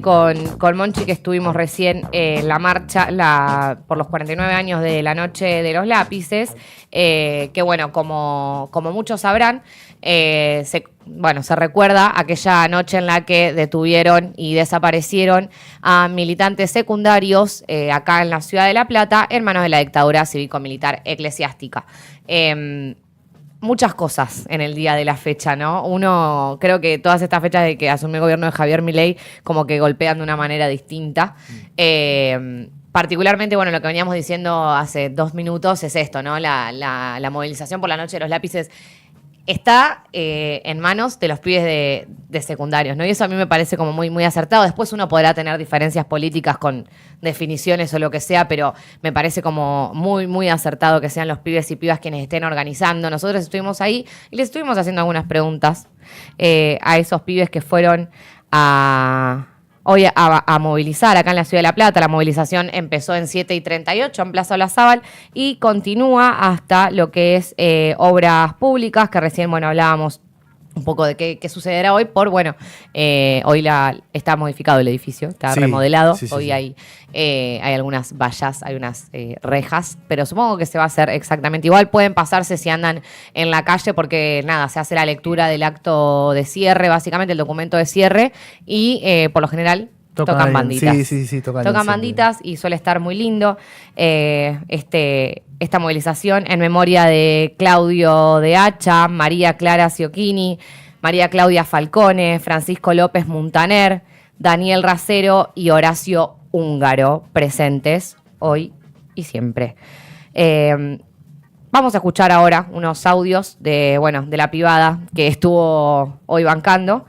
con Monchi que estuvimos recién en la marcha por los 49 años de la Noche de los Lápices, que bueno, como muchos sabrán, se recuerda aquella noche en la que detuvieron y desaparecieron a militantes secundarios acá en la ciudad de La Plata en manos de la dictadura cívico-militar eclesiástica. Muchas cosas en el día de la fecha, ¿no? Uno, creo que todas estas fechas de que asumió el gobierno de Javier Milei como que golpean de una manera distinta. Particularmente, bueno, lo que veníamos diciendo hace 2 minutos es esto, ¿no? La movilización por la Noche de los Lápices está en manos de los pibes de secundarios, ¿no? Y eso a mí me parece como muy, muy acertado. Después uno podrá tener diferencias políticas con definiciones o lo que sea, pero me parece como muy, muy acertado que sean los pibes y pibas quienes estén organizando. Nosotros estuvimos ahí y les estuvimos haciendo algunas preguntas a esos pibes que fueron hoy a movilizar acá en la Ciudad de La Plata. La movilización empezó en 7:38 en Plaza Olazábal y continúa hasta lo que es obras públicas, que recién, bueno, hablábamos un poco de qué sucederá hoy. Hoy está modificado el edificio, está remodelado. Hoy hay algunas vallas, hay unas rejas, pero supongo que se va a hacer exactamente igual. Pueden pasarse si andan en la calle porque, nada, se hace la lectura del acto de cierre, básicamente el documento de cierre, y por lo general tocan banditas. Sí, tocan banditas y suele estar muy lindo esta movilización en memoria de Claudio de Hacha, María Clara Ciocchini, María Claudia Falcone, Francisco López Muntaner, Daniel Racero y Horacio Húngaro, presentes hoy y siempre. Vamos a escuchar ahora unos audios de la pibada que estuvo hoy bancando.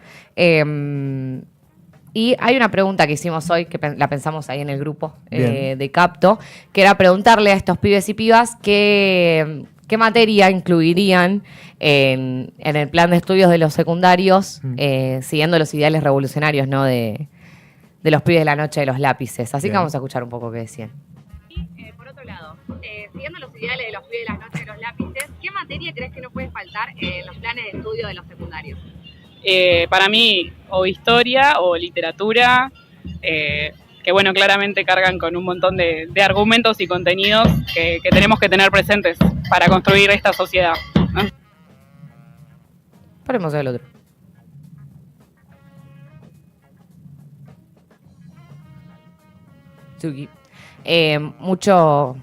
Y hay una pregunta que hicimos hoy, que la pensamos ahí en el grupo de Capto, que era preguntarle a estos pibes y pibas qué materia incluirían en el plan de estudios de los secundarios, siguiendo los ideales revolucionarios, ¿no? de los pibes de la Noche de los Lápices. Así que vamos a escuchar un poco qué decían. Y por otro lado, siguiendo los ideales de los pibes de la Noche de los Lápices, ¿qué materia crees que no puede faltar en los planes de estudio de los secundarios? Para mí, o historia o literatura, que bueno, claramente cargan con un montón de argumentos y contenidos que tenemos que tener presentes para construir esta sociedad, ¿no? Ponemos el otro. Suki. Muchos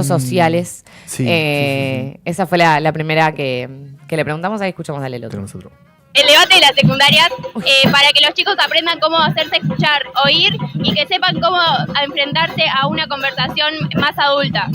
sociales. Sí. Esa fue la primera que le preguntamos. Ahí escuchamos, dale el otro. El debate de las secundarias, para que los chicos aprendan cómo hacerse escuchar, oír y que sepan cómo enfrentarse a una conversación más adulta.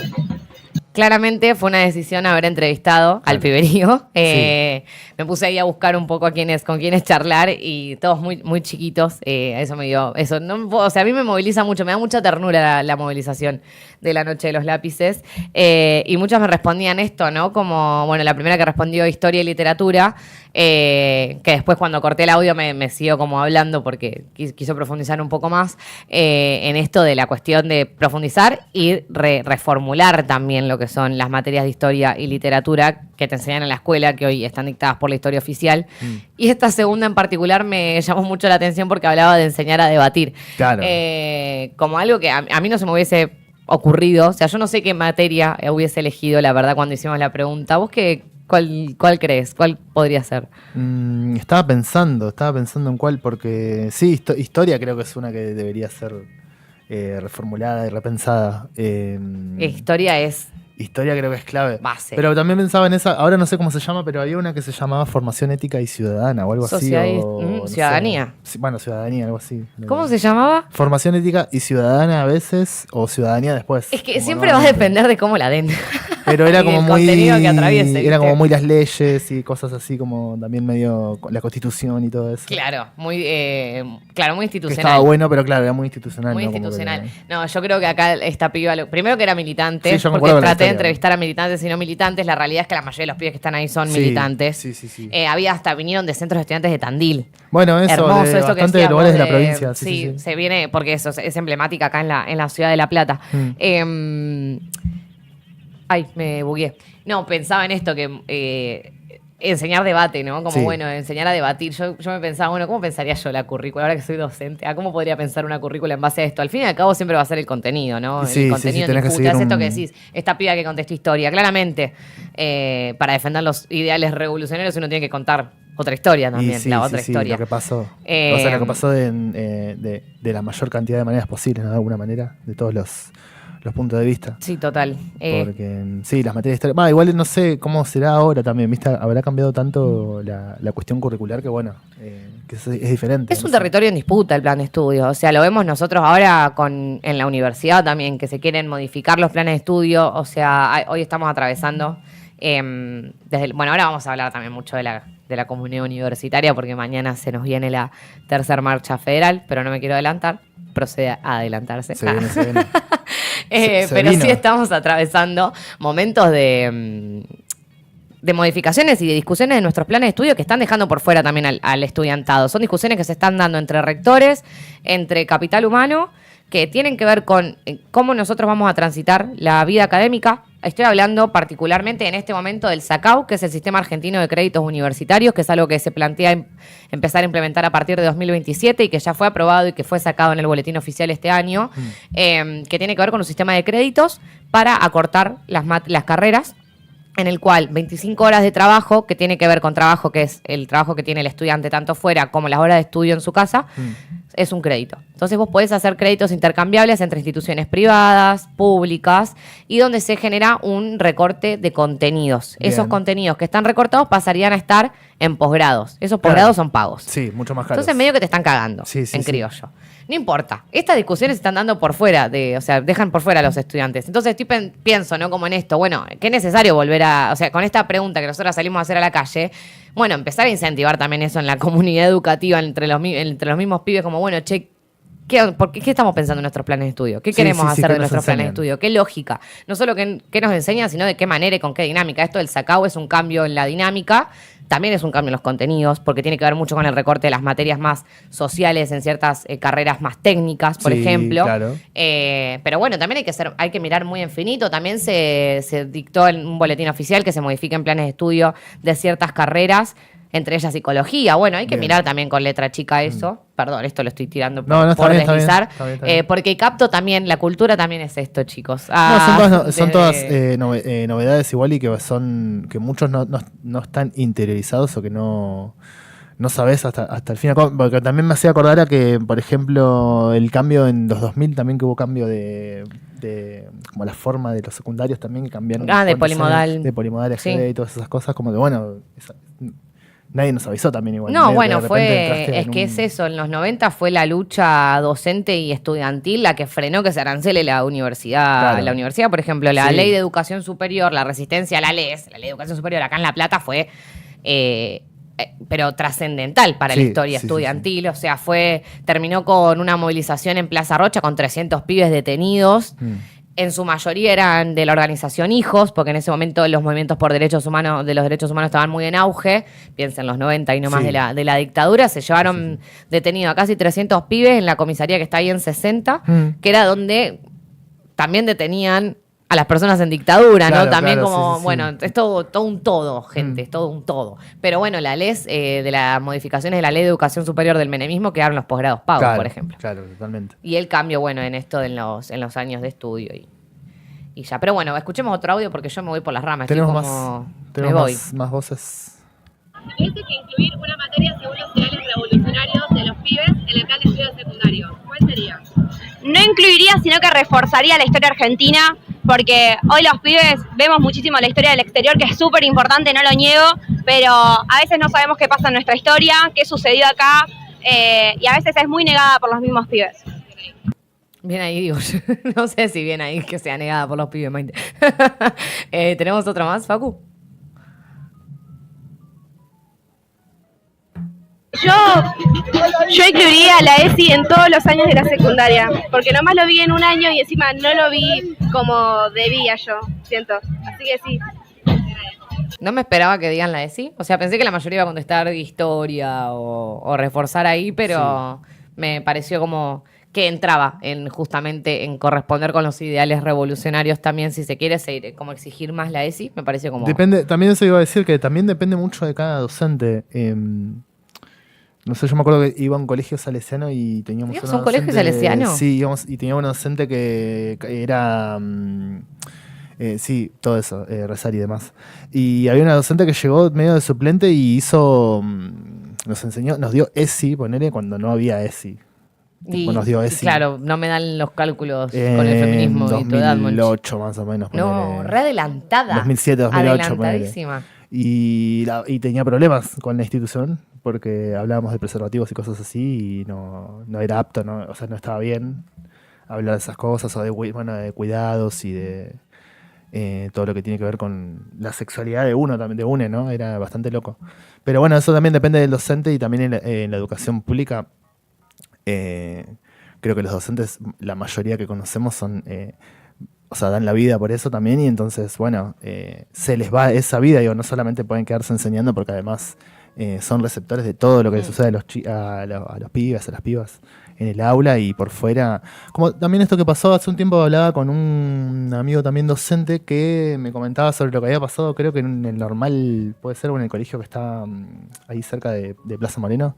Claramente fue una decisión haber entrevistado al piberío. Me puse ahí a buscar un poco con quiénes charlar y todos muy, muy chiquitos. Eso me dio. A mí me moviliza mucho, me da mucha ternura la movilización de la Noche de los Lápices. Y muchas me respondían esto, ¿no? Como, bueno, la primera que respondió historia y literatura, que después cuando corté el audio me siguió como hablando porque quiso profundizar un poco más en esto de la cuestión de profundizar y reformular también lo que son las materias de historia y literatura que te enseñan en la escuela, que hoy están dictadas por la historia oficial. Y esta segunda en particular me llamó mucho la atención porque hablaba de enseñar a debatir. Claro. Como algo que a mí no se me hubiese ocurrido. O sea, yo no sé qué materia hubiese elegido, la verdad, cuando hicimos la pregunta. ¿Vos cuál crees? ¿Cuál podría ser? Estaba pensando en cuál, porque sí, historia creo que es una que debería ser reformulada y repensada. Historia creo que es clave. Base. Pero también pensaba en esa, ahora no sé cómo se llama, pero había una que se llamaba Formación Ética y Ciudadana o algo así. Ciudadanía. Ciudadanía, algo así. ¿Cómo se llamaba? Formación Ética y Ciudadana a veces, o Ciudadanía después. Es que siempre va a depender de cómo la den. Pero era como muy. Que atraviese, era como muy las leyes y cosas así, como también medio la Constitución y todo eso. Claro, muy institucional. Que estaba bueno, pero claro, era muy institucional. Muy ¿no? institucional. No, yo creo que acá esta piba, primero que era militante, Sí, porque traté de entrevistar a militantes y no militantes. La realidad es que la mayoría de los pibes que están ahí son militantes. Sí. Vinieron de centros de estudiantes de Tandil. Bueno, eso, hermoso, de eso que bastante de lugares de la provincia. Sí, se viene, porque eso es emblemática acá en la Ciudad de La Plata. Ay, me bugué. No, pensaba en esto, que enseñar debate, ¿no? Como, Sí. bueno, enseñar a debatir. Yo me pensaba, bueno, ¿cómo pensaría yo la currícula? Ahora que soy docente, ¿cómo podría pensar una currícula en base a esto? Al fin y al cabo siempre va a ser el contenido, ¿no? Y sí, el contenido tenés que disputa. seguir Es esto un- que decís, esta piba que contestó historia. Claramente, para defender los ideales revolucionarios uno tiene que contar otra historia también, Y sí, la sí, otra sí, historia. lo que pasó. O Eh, sea, lo que pasó de la mayor cantidad de maneras posibles, ¿no? De alguna manera, de todos los puntos de vista. Sí, total. Porque sí, las materias de historia. Igual no sé cómo será ahora también, ¿viste? Habrá cambiado tanto la cuestión curricular que bueno, que es diferente. Es no un sé. territorio en disputa el plan de estudio. O sea, lo vemos nosotros ahora en la universidad también, que se quieren modificar los planes de estudio. O sea, hoy estamos atravesando. Bueno, ahora vamos a hablar también mucho de la comunidad universitaria, porque mañana se nos viene la tercera marcha federal, pero no me quiero adelantar. Procede a adelantarse. Se viene, se viene. Se Pero vino. sí estamos atravesando momentos de modificaciones y de discusiones de nuestros planes de estudio que están dejando por fuera también al estudiantado. Son discusiones que se están dando entre rectores, entre capital humano, que tienen que ver con cómo nosotros vamos a transitar la vida académica. Estoy hablando particularmente en este momento del SACAU, que es el Sistema Argentino de Créditos Universitarios, que es algo que se plantea empezar a implementar a partir de 2027 y que ya fue aprobado y que fue sacado en el boletín oficial este año, que tiene que ver con un sistema de créditos para acortar las carreras, en el cual 25 horas de trabajo, que tiene que ver con trabajo, que es el trabajo que tiene el estudiante tanto fuera como las horas de estudio en su casa, es un crédito. Entonces vos podés hacer créditos intercambiables entre instituciones privadas, públicas, y donde se genera un recorte de contenidos. Bien. Esos contenidos que están recortados pasarían a estar en posgrados. Esos posgrados son pagos. Sí, mucho más caro. Entonces medio que te están cagando Sí, sí, en sí. criollo. No importa. Estas discusiones se están dando por fuera, o sea, dejan por fuera a los estudiantes. Entonces pienso, ¿no? Como en esto, bueno, qué es necesario volver o sea, con esta pregunta que nosotros salimos a hacer a la calle, bueno, empezar a incentivar también eso en la comunidad educativa, entre los mismos pibes, como, bueno, che, ¿qué estamos pensando en nuestros planes de estudio? ¿Qué Sí, queremos sí, sí, hacer ¿qué de nos nuestros planes de enseñan? estudio? ¿Qué lógica? No solo qué nos enseñan, sino de qué manera y con qué dinámica. Esto del SACAU es un cambio en la dinámica, también es un cambio en los contenidos, porque tiene que ver mucho con el recorte de las materias más sociales en ciertas carreras más técnicas, por Sí, ejemplo. claro. Pero bueno, también hay que mirar muy infinito. También se dictó en un boletín oficial que se modifiquen planes de estudio de ciertas carreras, entre ellas psicología. Bueno, hay que Bien. mirar también con letra chica eso. Perdón, esto lo estoy tirando No, no, está por bien, está bien, deslizar. está bien, está bien. Porque capto también, la cultura también es esto, chicos. No, son todas desde- novedades igual y que muchos no están interiorizados o que no sabes hasta el fin. Porque también me hacía acordar a que, por ejemplo, el cambio en los 2000 también que hubo cambio de como la forma de los secundarios también que cambiaron. de cuando polimodal. de polimodal Sí. y todas esas cosas, como que bueno, nadie nos avisó también igual. No, medio que bueno, de repente entraste es en que un- es eso, en los 90 fue la lucha docente y estudiantil la que frenó que se arancele la universidad. Claro. La universidad, por ejemplo, la Sí. ley de educación superior, la resistencia a la ley de educación superior acá en La Plata fue, pero trascendental para la Sí, historia sí, sí, estudiantil. O sea, terminó con una movilización en Plaza Rocha con 300 pibes detenidos. En su mayoría eran de la organización Hijos, porque en ese momento los movimientos por derechos humanos, de los derechos humanos estaban muy en auge. Piensen, los 90 y no más Sí. de la dictadura. Se llevaron detenidos a casi 300 pibes en la comisaría que está ahí en 60, que era donde también detenían a las personas en dictadura, Claro, ¿no? También claro, como, sí, sí, bueno, sí. es todo un todo, gente, es todo un todo. Pero bueno, la ley de las modificaciones de la ley de educación superior del menemismo quedaron los posgrados pagos, Claro, por ejemplo. Claro, totalmente. Y el cambio, bueno, en esto en los años de estudio y ya. Pero bueno, escuchemos otro audio porque yo me voy por las ramas. Tenemos estoy como- me tenemos voy. más voces. Tuviste que incluir una materia según los ideales revolucionarios de los pibes en el plan de estudios secundarios. ¿Cuál sería? No incluiría, sino que reforzaría la historia argentina, porque hoy los pibes vemos muchísimo la historia del exterior, que es súper importante, no lo niego, pero a veces no sabemos qué pasa en nuestra historia, qué sucedió acá, y a veces es muy negada por los mismos pibes. Bien ahí, digo. No sé si bien ahí que sea negada por los pibes, Maite. ¿Tenemos otro más, Facu? Yo incluiría la ESI en todos los años de la secundaria, porque nomás lo vi en un año y encima no lo vi como debía yo, siento. Así que sí. No me esperaba que digan la de sí. O sea, pensé que la mayoría iba a contestar historia o reforzar ahí, pero Me pareció como que entraba justamente en corresponder con los ideales revolucionarios también, si se quiere, como exigir más la ESI, me pareció como... Depende, también eso iba a decir, que también depende mucho de cada docente. No sé, yo me acuerdo que iba a un colegio salesiano y teníamos ¿Ibas una a un colegio docente- salesiano? Sí, íbamos, y teníamos una docente que era... sí, todo eso, rezar y demás. Y había una docente que llegó medio de suplente y hizo... nos enseñó, nos dio ESI, ponele, cuando no había ESI. Tipo, nos dio ESI. Claro, no me dan los cálculos con el feminismo y tu edad, Monchi. 2008 más o menos. No, ponele. re adelantada. 2007, 2008. ponele. Adelantadísima. Y tenía problemas con la institución porque hablábamos de preservativos y cosas así y no era apto, ¿no? O sea, no estaba bien hablar de esas cosas o de cuidados y de todo lo que tiene que ver con la sexualidad de uno, también de UNE, ¿no? Era bastante loco. Pero bueno, eso también depende del docente y también en la educación pública. Creo que los docentes, la mayoría que conocemos son... o sea, dan la vida por eso también y entonces, bueno, se les va esa vida, digo, no solamente pueden quedarse enseñando porque además son receptores de todo lo que les sucede a los pibes, a las pibas en el aula y por fuera. Como también esto que pasó, hace un tiempo hablaba con un amigo también docente que me comentaba sobre lo que había pasado, creo que en el normal, puede ser, o en el colegio que está ahí cerca de Plaza Moreno,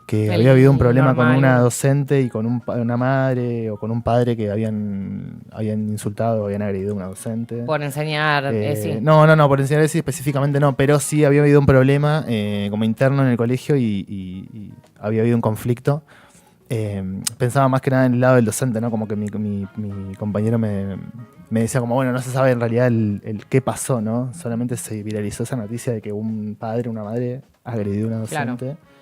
que había habido un problema con una docente y con una madre o con un padre que habían insultado, habían agredido a una docente. Por enseñar ESI. No, por enseñar ESI específicamente no, pero sí había habido un problema como interno en el colegio y había habido un conflicto. Pensaba más que nada en el lado del docente, ¿no? Como que mi compañero me decía como, bueno, no se sabe en realidad el qué pasó, ¿no? Solamente se viralizó esa noticia de que un padre, una madre agredió a una docente. Claro.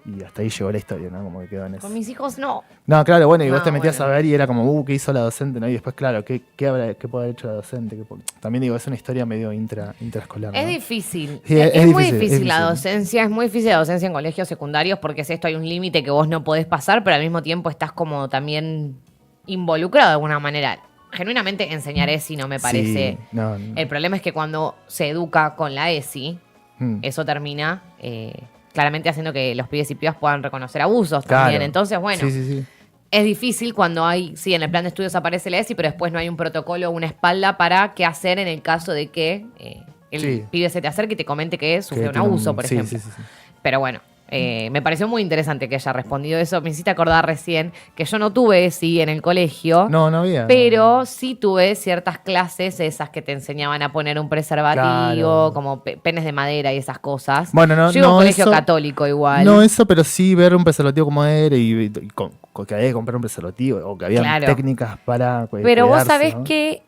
Y hasta ahí llegó la historia, ¿no? Como que quedó en eso. Con mis hijos no. No, claro, bueno, y vos te metías a ver y era como, ¿qué hizo la docente? ¿No? Y después, claro, ¿qué puede haber hecho la docente? También digo, es una historia medio intraescolar, ¿no? Es difícil. Sí, es muy difícil la docencia, es muy difícil la docencia en colegios secundarios porque es esto, hay un límite que vos no podés pasar, pero al mismo tiempo estás como también involucrado de alguna manera. Genuinamente enseñar ESI no me parece... Sí, no. El problema es que cuando se educa con la ESI, eso termina... claramente haciendo que los pibes y pibas puedan reconocer abusos también. Entonces, bueno, es difícil cuando sí, en el plan de estudios aparece la ESI, pero después no hay un protocolo o una espalda para qué hacer en el caso de que el pibe se te acerque y te comente que sufrió un abuso, por ejemplo. Sí. Pero bueno, me pareció muy interesante que haya respondido eso. Me hiciste acordar recién que yo no tuve ESI en el colegio. No había. Pero sí tuve ciertas clases, esas que te enseñaban a poner un preservativo, como penes de madera y esas cosas. Bueno, yo iba a un colegio católico igual. No eso, pero sí ver un preservativo como era y que había que comprar un preservativo o que había técnicas para pero vos sabés, ¿no? Que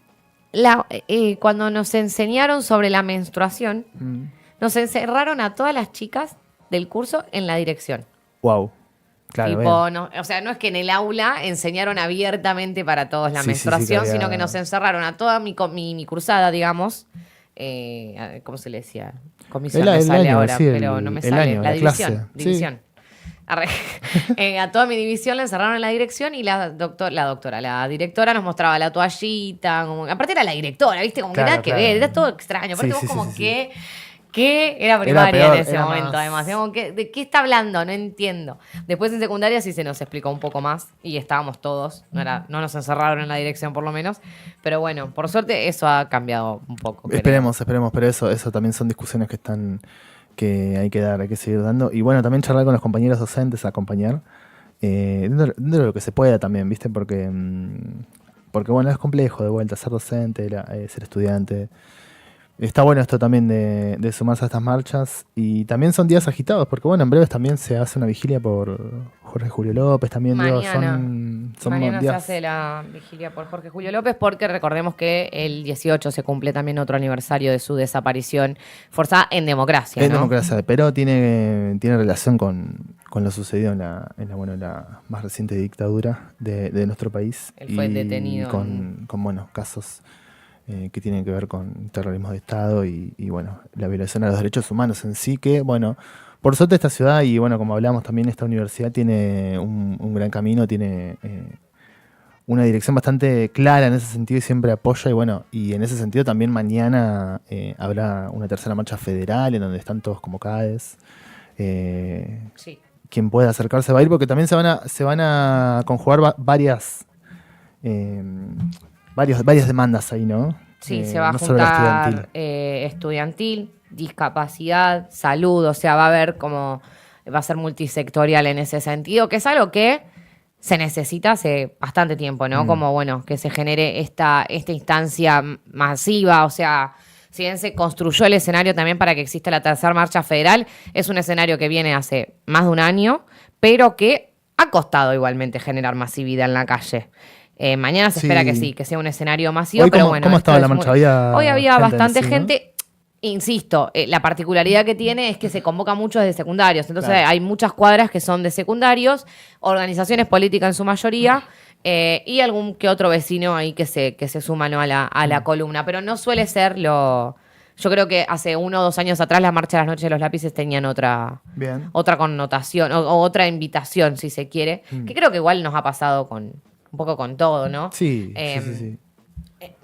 cuando nos enseñaron sobre la menstruación, nos encerraron a todas las chicas del curso en la dirección. Wow. Claro, tipo, no, o sea, no es que en el aula enseñaron abiertamente para todos la menstruación, sino que nos encerraron a toda mi cursada, digamos. ¿Cómo se le decía? Comisión me sale año, ahora, pero no me sale. La división. División. A toda mi división la encerraron en la dirección y la directora nos mostraba la toallita. Aparte era la directora, ¿viste? Como que nada que ver, era todo extraño. Aparte vos como que... ¿Qué? Era primaria en ese momento, además. ¿De qué está hablando? No entiendo. Después en secundaria sí se nos explicó un poco más y estábamos todos. No nos encerraron en la dirección, por lo menos. Pero bueno, por suerte eso ha cambiado un poco. Esperemos, pero eso también son discusiones que hay que seguir dando. Y bueno, también charlar con los compañeros docentes, acompañar. Dentro de lo que se pueda también, ¿viste? Porque bueno, es complejo de vuelta ser docente, ser estudiante. Está bueno esto también de sumarse a estas marchas y también son días agitados porque bueno, en breves también se hace una vigilia por Jorge Julio López también. Mañana se hace la vigilia por Jorge Julio López porque recordemos que el 18 se cumple también otro aniversario de su desaparición forzada en democracia, ¿no? En democracia, pero tiene relación con lo sucedido en la más reciente dictadura de nuestro país. Él fue detenido. Con casos que tienen que ver con terrorismo de Estado y bueno, la violación a los derechos humanos en sí, que bueno, por suerte esta ciudad y bueno, como hablamos también, esta universidad tiene un gran camino, tiene una dirección bastante clara en ese sentido y siempre apoya y bueno, y en ese sentido también mañana habrá una tercera marcha federal en donde están todos convocados. Sí. quien pueda acercarse va a ir, porque también se van a conjugar varias demandas ahí, ¿no? Sí, se va a no solo la juntar estudiantil, discapacidad, salud, o sea, va a haber como, va a ser multisectorial en ese sentido, que es algo que se necesita hace bastante tiempo, ¿no? Como, bueno, que se genere esta instancia masiva, o sea, si bien se construyó el escenario también para que exista la tercera marcha federal, es un escenario que viene hace más de un año, pero que ha costado igualmente generar masividad en la calle. Mañana se espera que sea un escenario masivo, Hoy, pero ¿cómo, bueno. ¿cómo estaba la marcha? Hoy había bastante ¿no? gente. Insisto, la particularidad que tiene es que se convoca mucho desde secundarios. Entonces hay muchas cuadras que son de secundarios, organizaciones políticas en su mayoría, y algún que otro vecino ahí que se suma, ¿no? a la columna. Pero no suele ser lo... Yo creo que hace 1 o 2 años atrás la Marcha de las Noches de los Lápices tenían otra connotación o otra invitación, si se quiere. Que creo que igual nos ha pasado un poco con todo, ¿no? Sí.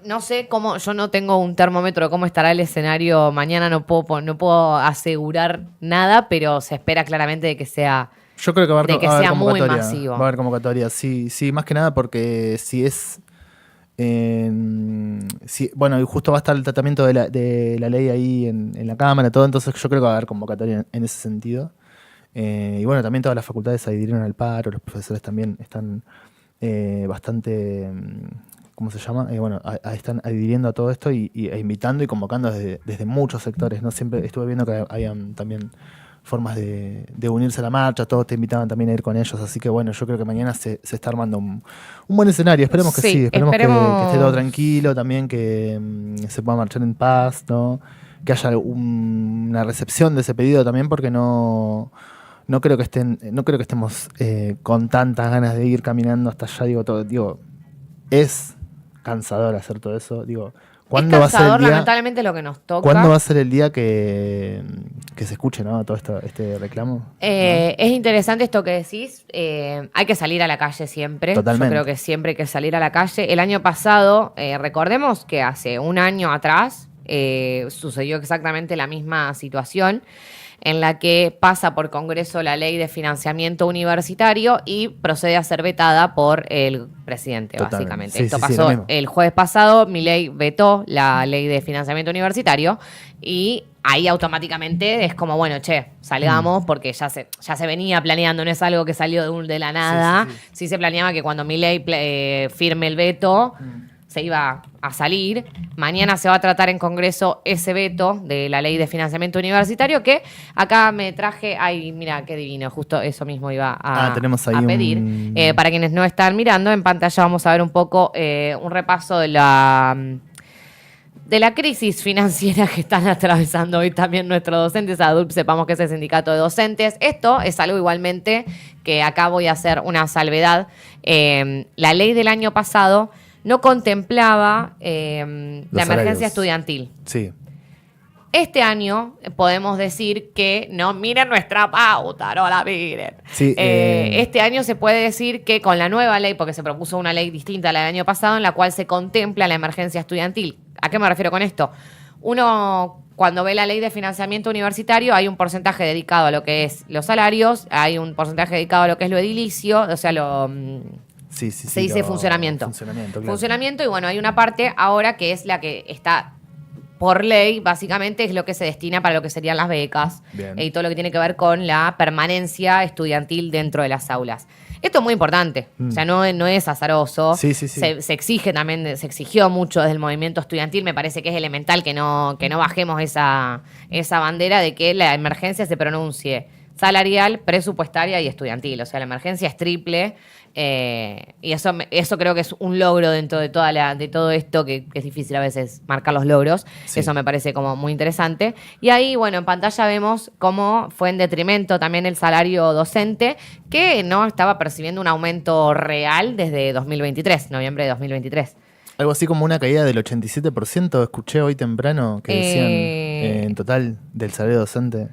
No sé cómo, yo no tengo un termómetro de cómo estará el escenario mañana, no puedo asegurar nada, pero se espera claramente de que sea, Yo creo que va a haber muy convocatoria. masivo. Va a haber convocatoria, sí, más que nada porque si es... bueno, y justo va a estar el tratamiento de la ley ahí en la Cámara, todo, entonces yo creo que va a haber convocatoria en ese sentido. Y bueno, también todas las facultades se adhirieron al paro, los profesores también están bastante... ¿Cómo se llama? Bueno, están adhiriendo a todo esto e invitando y convocando desde muchos sectores, ¿no? Siempre estuve viendo que habían también formas de unirse a la marcha, todos te invitaban también a ir con ellos, así que bueno, yo creo que mañana se está armando un buen escenario, esperemos que sí, esperemos que esté todo tranquilo, también que se pueda marchar en paz, ¿no? Que haya una recepción de ese pedido también, porque no creo que estemos con tantas ganas de ir caminando hasta allá, es cansador hacer todo eso, ¿cuándo va a ser el día? Lamentablemente lo que nos toca. ¿Cuándo va a ser el día que se escuche, ¿no? Todo este reclamo? ¿No? Es interesante esto que decís. Hay que salir a la calle siempre. Totalmente. Yo creo que siempre hay que salir a la calle. El año pasado, recordemos que hace un año atrás sucedió exactamente la misma situación, en la que pasa por Congreso la ley de financiamiento universitario y procede a ser vetada por el presidente, Totalmente. básicamente. Sí, Esto sí, pasó el jueves pasado, Milei vetó la ley de financiamiento universitario y ahí automáticamente es como, bueno, salgamos, porque ya se venía planeando, no es algo que salió de la nada. Sí se planeaba que cuando Milei firme el veto... se iba a salir. Mañana se va a tratar en Congreso ese veto de la ley de financiamiento universitario, que acá me traje, ay, mira, qué divino, justo eso mismo iba tenemos ahí a pedir. Para quienes no están mirando, en pantalla vamos a ver un poco un repaso de la crisis financiera que están atravesando hoy también nuestros docentes. ADULP, sepamos que es el sindicato de docentes. Esto es algo igualmente que acá voy a hacer una salvedad. La ley del año pasado no contemplaba la emergencia estudiantil. Sí. Este año podemos decir que, no, miren nuestra pauta, no la miren. Sí, este año se puede decir que con la nueva ley, porque se propuso una ley distinta a la del año pasado, en la cual se contempla la emergencia estudiantil. ¿A qué me refiero con esto? Uno, cuando ve la ley de financiamiento universitario, hay un porcentaje dedicado a lo que es los salarios, hay un porcentaje dedicado a lo que es lo edilicio, o sea, se dice funcionamiento. Claro. Funcionamiento, y bueno, hay una parte ahora que es la que está por ley, básicamente es lo que se destina para lo que serían las becas y todo lo que tiene que ver con la permanencia estudiantil dentro de las aulas. Esto es muy importante, o sea, no es azaroso. Sí. Se exige también, se exigió mucho desde el movimiento estudiantil, me parece que es elemental que no bajemos esa bandera de que la emergencia se pronuncie salarial, presupuestaria y estudiantil. O sea, la emergencia es triple. Y eso creo que es un logro dentro de todo esto, que es difícil a veces marcar los logros. Sí. Eso me parece como muy interesante. Y ahí, bueno, en pantalla vemos cómo fue en detrimento también el salario docente, que no estaba percibiendo un aumento real desde 2023, noviembre de 2023. Algo así como una caída del 87%, escuché hoy temprano que decían en total del salario docente.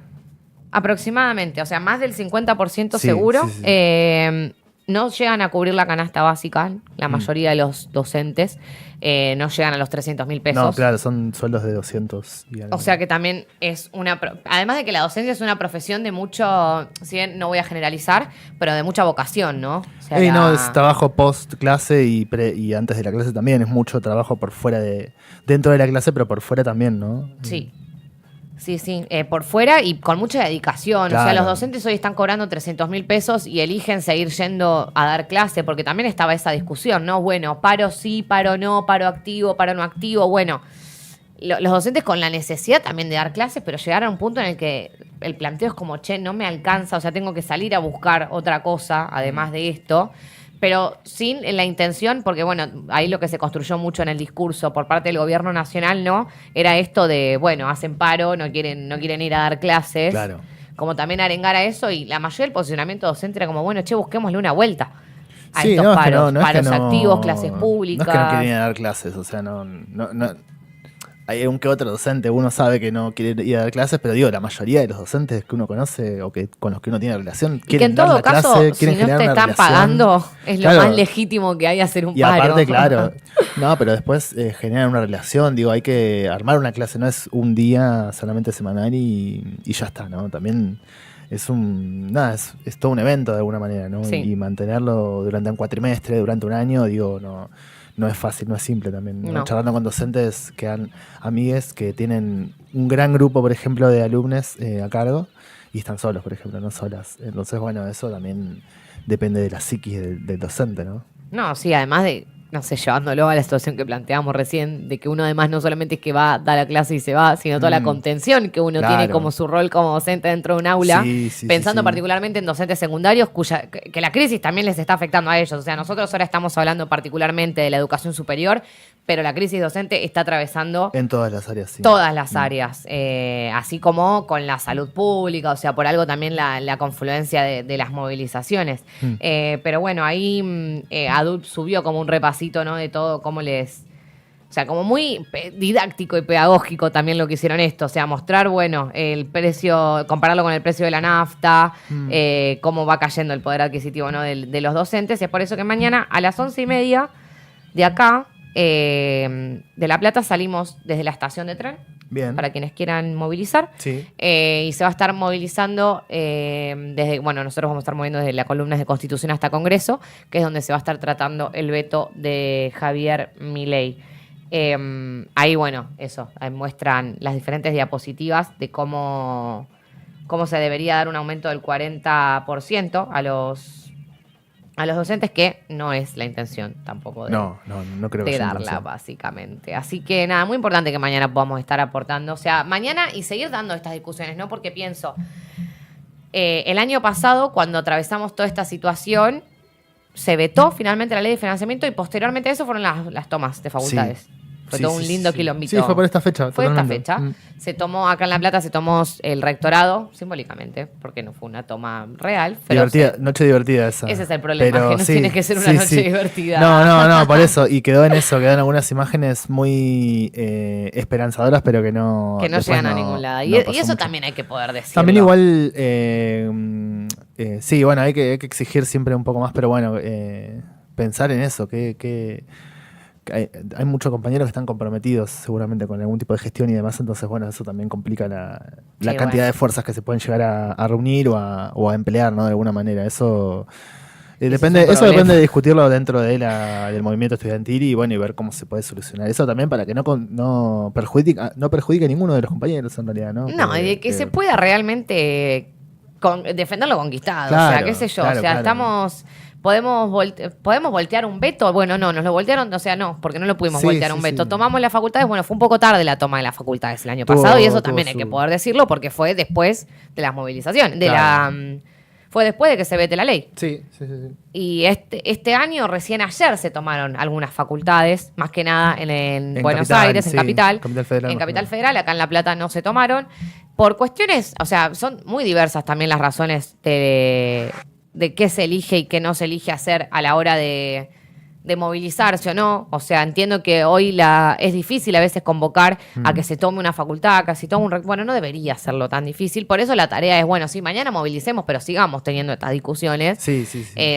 Aproximadamente, o sea, más del 50% seguro. Sí. no llegan a cubrir la canasta básica, la mayoría de los docentes no llegan a los 300.000 pesos. No, claro, son sueldos de 200 y algo. O sea que también es además de que la docencia es una profesión de mucho, si bien no voy a generalizar, pero de mucha vocación, ¿no? O sea, No, es trabajo post clase y antes de la clase también, es mucho trabajo por fuera dentro de la clase, pero por fuera también, ¿no? Sí. Sí, por fuera y con mucha dedicación. Claro. O sea, los docentes hoy están cobrando 300.000 pesos y eligen seguir yendo a dar clase, porque también estaba esa discusión, ¿no? Bueno, paro sí, paro no, paro activo, paro no activo. Bueno, los docentes con la necesidad también de dar clases, pero llegaron a un punto en el que el planteo es como, che, no me alcanza, o sea, tengo que salir a buscar otra cosa, además de esto. Pero sin la intención, porque bueno, ahí lo que se construyó mucho en el discurso por parte del gobierno nacional, ¿no? Era esto de, bueno, hacen paro, no quieren ir a dar clases. Claro. Como también arengar a eso, y la mayoría del posicionamiento docente era como, bueno, che, busquémosle una vuelta a Sí, estos no, es que paros. no es Paros que no- activos, clases públicas. No es que no quieren ir a dar clases, o sea, no. Hay un que otro docente, uno sabe que no quiere ir a dar clases, pero digo, la mayoría de los docentes que uno conoce o que con los que uno tiene relación Y que quieren en dar todo la caso, clase, si quieren no generar te una están relación. pagando, es lo Claro. más legítimo que hay hacer un Y paro. aparte, claro, no, pero después generan una relación, digo, hay que armar una clase, no es un día solamente semanal y ya está, ¿no? También es es todo un evento de alguna manera, ¿no? Sí. Y mantenerlo durante un cuatrimestre, durante un año, digo, no es fácil, no es simple también. ¿no? No. Charlando con docentes que han amigues que tienen un gran grupo, por ejemplo, de alumnos a cargo y están solos, por ejemplo, no solas. Entonces, bueno, eso también depende de la psiquis del docente, ¿no? No, sí, además de, no sé, llevándolo a la situación que planteamos recién, de que uno además no solamente es que va a dar la clase y se va, sino toda la contención que uno Claro. tiene como su rol como docente dentro de un aula, Sí, sí, pensando sí. particularmente en docentes secundarios que la crisis también les está afectando a ellos. O sea, nosotros ahora estamos hablando particularmente de la educación superior, pero la crisis docente está atravesando En todas las áreas, sí. todas las áreas, así como con la salud pública, o sea, por algo también la confluencia de las movilizaciones. Pero bueno, ahí ADUP subió como un repasito, ¿no? De todo, cómo les... O sea, como muy didáctico y pedagógico también lo que hicieron esto. O sea, mostrar, bueno, el precio, compararlo con el precio de la nafta, cómo va cayendo el poder adquisitivo, ¿no? de los docentes. Y es por eso que mañana a las 11:30 de acá, de La Plata, salimos desde la estación de tren. Bien. Para quienes quieran movilizar. Sí. Y se va a estar movilizando nosotros vamos a estar moviendo desde la columna de Constitución hasta Congreso, que es donde se va a estar tratando el veto de Javier Milei. Ahí, bueno, ahí muestran las diferentes diapositivas de cómo se debería dar un aumento del 40% a los docentes, que no es la intención tampoco No creo que de sea darla, intención. básicamente. Así que nada, muy importante que mañana podamos estar aportando. O sea, mañana y seguir dando estas discusiones, ¿no? Porque pienso, el año pasado, cuando atravesamos toda esta situación, se vetó finalmente la ley de financiamiento y posteriormente a eso fueron las tomas de facultades. Fue Sí, todo un sí, lindo sí. quilombito. Sí, fue por esta fecha. Fue esta totalmente. fecha. Se tomó, acá en La Plata se tomó el rectorado, simbólicamente, porque no fue una toma real. Pero Divertida, noche divertida esa. Ese es el problema, que no tiene que ser una noche divertida. No, por eso. Y quedó en eso, quedaron algunas imágenes muy esperanzadoras, pero que no... Que no después llegan a ningún lado. no Y pasó eso mucho. también hay que poder decirlo. También igual, sí, bueno, hay que exigir siempre un poco más, pero bueno, pensar en eso, que hay muchos compañeros que están comprometidos seguramente con algún tipo de gestión y demás, entonces bueno, eso también complica la Sí, cantidad bueno. de fuerzas que se pueden llegar a reunir o a emplear, ¿no? De alguna manera. Eso depende, es un eso problema. depende de discutirlo dentro del movimiento estudiantil y bueno, y ver cómo se puede solucionar. Eso también para que no perjudique a ninguno de los compañeros en realidad, ¿no? No, y de que se pueda realmente defender lo conquistado. O Claro, sea, qué sé yo. claro, o sea, claro. estamos... ¿Podemos voltear un veto? Bueno, no, nos lo voltearon, o sea, no, porque no lo pudimos Sí, voltear sí, un veto. sí. Tomamos las facultades, bueno, fue un poco tarde la toma de las facultades el año Tuvo- pasado y eso tuvo también hay su- que poder decirlo porque fue después de las movilizaciones, Claro. fue después de que se vete la ley. Sí. Y este año, recién ayer, se tomaron algunas facultades, más que nada en Buenos Capital, Aires, en sí, Capital. Capital Federal, En más Capital que Federal, acá en La Plata no se tomaron. Por cuestiones, o sea, son muy diversas también las razones de qué se elige y qué no se elige hacer a la hora de de movilizarse o no. O sea, entiendo que hoy es difícil a veces convocar a que se tome una facultad, que se tome bueno, no debería serlo tan difícil. Por eso la tarea es, bueno, sí, mañana movilicemos, pero sigamos teniendo estas discusiones. Sí.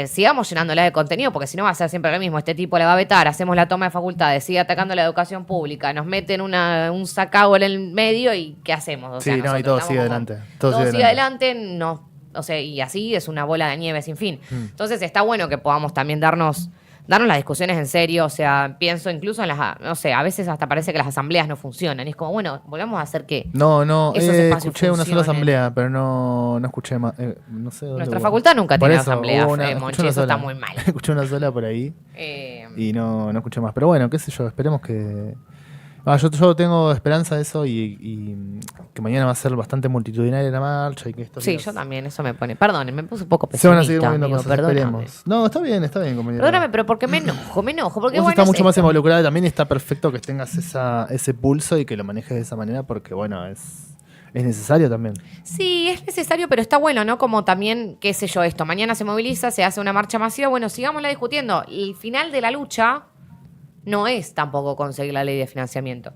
Sigamos llenándola de contenido, porque si no va a ser siempre lo mismo. Este tipo la va a vetar, hacemos la toma de facultades, sigue atacando la educación pública, nos meten un sacao en el medio y ¿qué hacemos? O sea, y todo sigue adelante. Todo sigue adelante, no. O sea, y así es una bola de nieve sin fin. Entonces está bueno que podamos también darnos las discusiones en serio. O sea, pienso incluso en no sé, a veces hasta parece que las asambleas no funcionan. Y es como, bueno, volvamos a hacer que No, esos espacios escuché una sola funcionen. asamblea, pero no escuché más. No sé dónde Nuestra hubo. facultad nunca Por tiene eso, asamblea, hubo Monchi, escuché una eso sola. está muy mal. Escuché una sola por ahí y no escuché más. Pero bueno, qué sé yo, esperemos que... yo tengo esperanza de eso y que mañana va a ser bastante multitudinaria la marcha y que estos Sí, días yo también, eso me pone. Perdón, me puse un poco se van pesimista, a seguir moviendo amigo, cosas, perdóname. esperemos. No, está bien, compañero. Perdóname, pero porque me enojo, porque Vos bueno, estás es mucho más esto. involucrada también y está perfecto que tengas ese pulso y que lo manejes de esa manera porque, bueno, es necesario también. Sí, es necesario, pero está bueno, ¿no? Como también, qué sé yo, esto, mañana se moviliza, se hace una marcha masiva, bueno, sigámosla discutiendo. El final de la lucha no es tampoco conseguir la ley de financiamiento.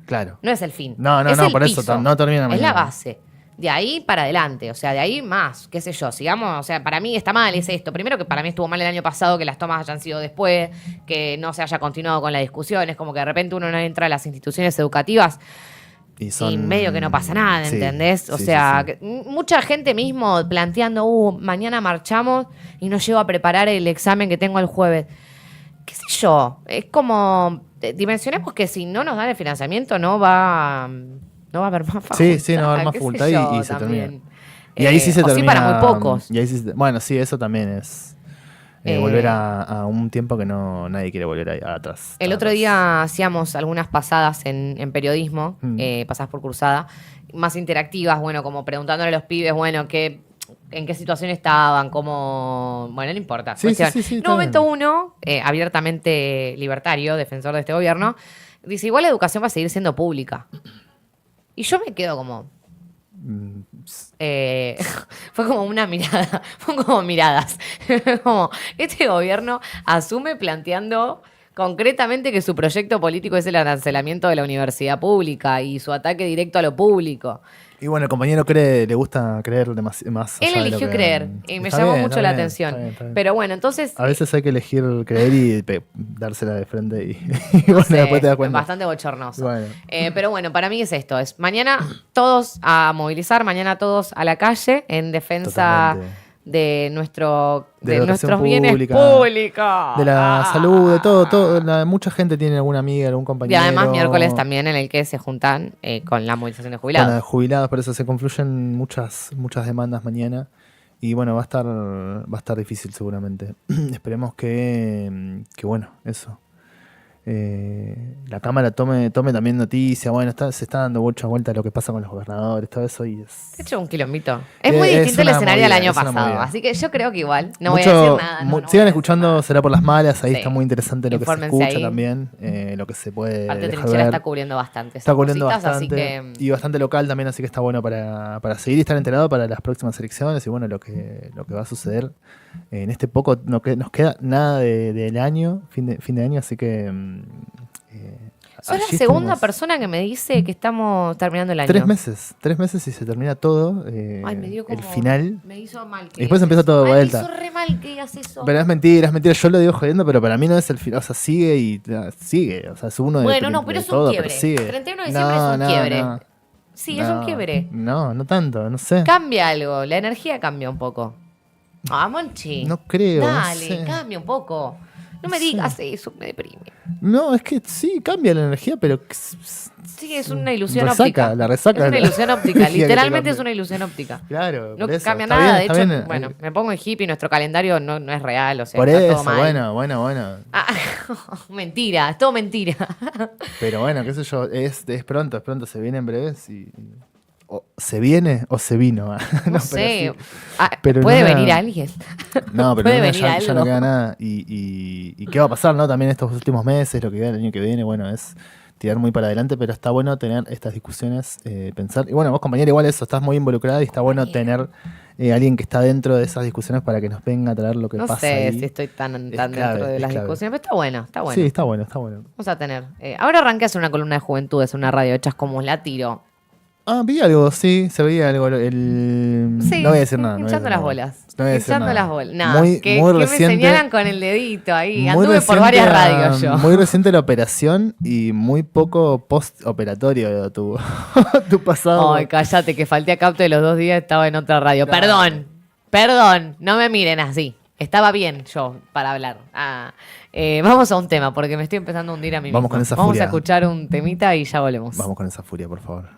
Claro. No es el fin. No, es el por eso piso. no termina Es la mañana. base. De ahí para adelante, o sea, de ahí más, qué sé yo, sigamos, o sea, para mí está mal, es esto. Primero que para mí estuvo mal el año pasado que las tomas hayan sido después, que no se haya continuado con la discusión, es como que de repente uno no entra a las instituciones educativas y medio que no pasa nada, Sí, ¿entendés? O sí, sea, sí. mucha gente mismo planteando, mañana marchamos y no llego a preparar el examen que tengo el jueves. Qué sé yo, es como, dimensionemos que si no nos dan el financiamiento no va a haber más facultad. Sí, no va a haber más qué sé facultad yo, y se también. termina. Y ahí sí se o termina. sí para muy pocos. Y ahí bueno, sí, eso también es volver a un tiempo que nadie quiere volver atrás. El otro día hacíamos algunas pasadas en periodismo, pasadas por cursada, más interactivas, bueno, como preguntándole a los pibes, bueno, en qué situación estaban, cómo... Bueno, no importa. Sí, cuestión. sí, En un momento uno, abiertamente libertario, defensor de este gobierno, dice, igual la educación va a seguir siendo pública. Y yo me quedo como... fue como una mirada, fue como miradas. Como, este gobierno asume planteando concretamente que su proyecto político es el arancelamiento de la universidad pública y su ataque directo a lo público. Y bueno, el compañero le gusta creer más. Él allá de lo eligió que- creer y me Está llamó bien, mucho está la bien, atención. está bien. Pero bueno, entonces... A veces hay que elegir creer y dársela de frente y, y no bueno, sé, después te das cuenta. bastante bochornoso. Bueno. Pero bueno, para mí es esto, es mañana todos a movilizar, mañana todos a la calle en defensa Totalmente. de nuestros De la educación bienes pública, públicos. De la Ah. salud, de todo. Mucha gente tiene alguna amiga, algún Y compañero. además miércoles también en el que se juntan con la movilización de Con la de jubilados. jubilados, por eso se confluyen muchas demandas mañana. Y bueno, va a estar difícil seguramente. Esperemos que bueno, eso. La Cámara tome también noticia. Bueno, se está dando mucha vuelta a lo que pasa con los gobernadores, todo eso. Y es... De hecho, un kilombito. Es muy distinto el una escenario del movida, año es una pasado. movida. Así que yo creo que igual. No voy a decir nada. no voy sigan a escuchando, decir nada. será por las malas. Ahí Sí. está muy interesante lo que se Infórmense escucha ahí. también. Lo que se puede Parte dejar Trinchera ver. está cubriendo bastante. Está esas cubriendo cositas, bastante así que y bastante local también, así que está bueno para seguir y estar enterado para las próximas elecciones y bueno, lo que va a suceder. En este poco nos queda nada del año, fin de año, así que... sos la allí segunda estamos. persona que me dice que estamos terminando el año. 3 meses y se termina todo. Ay, me dio como... el final. Me hizo mal. Y Que después digas empieza eso. todo de Ay, vuelta. Me hizo re mal que digas eso. Pero es mentira. Yo lo digo jodiendo, pero para mí no es el final. O sea, sigue y sigue. O sea, es uno de Bueno, no, pero es un todo, quiebre. pero sigue. 31 de diciembre es un quiebre. No, Sí, es un quiebre. No tanto, no sé. Cambia algo. La energía cambia un poco. Ah, Monchi. No creo. Dale, no sé. cambia un poco. No me No sé. digas eso, me deprime. No, es que sí, cambia la energía, pero Sí, es una ilusión Resaca, óptica. la resaca Es una la ilusión óptica. energía que te Literalmente es cambia. una ilusión óptica. claro. No por eso, cambia está nada. bien, De está hecho, bien. bueno, me pongo en hippie, nuestro calendario no es real. O sea, Por está eso, todo mal. bueno. Ah, mentira, es todo mentira. Pero bueno, qué sé yo, es pronto, se viene en breves y... O se viene o se vino. No pero sé. sí. Ah, Pero ¿puede en una- venir alguien? No, pero Puede en una venir ya no algo. queda nada. Y qué va a pasar, ¿no? También estos últimos meses, lo que queda el año que viene, bueno, es tirar muy para adelante, pero está bueno tener estas discusiones, pensar. Y bueno, vos, compañera, igual eso, estás muy involucrada y está bueno tener alguien que está dentro de esas discusiones para que nos venga a traer lo que No pasa sé ahí. si estoy tan Es clave, dentro de es las clave. discusiones, pero está bueno, está bueno. Sí, está bueno, está bueno. Vamos a tener. Ahora arranqué a hacer una columna de juventudes, una radio hechas como la tiro. Ah, vi algo, sí, se veía algo. Sí, No voy a decir nada. no voy a hinchando decir las nada. bolas. No voy a decir Hinchando nada. las bolas. No, Muy que me reciente. señalan con el dedito ahí. Muy Anduve por reciente varias radios yo. Muy reciente la operación y muy poco post-operatorio tu pasado. Ay, cállate, que falté a Capto de los 2 días, estaba en otra radio. Claro. Perdón, no me miren así. Estaba bien yo para hablar. Vamos a un tema, porque me estoy empezando a hundir a mí Vamos misma. con esa Vamos furia. a escuchar un temita y ya volvemos. Vamos con esa furia, por favor.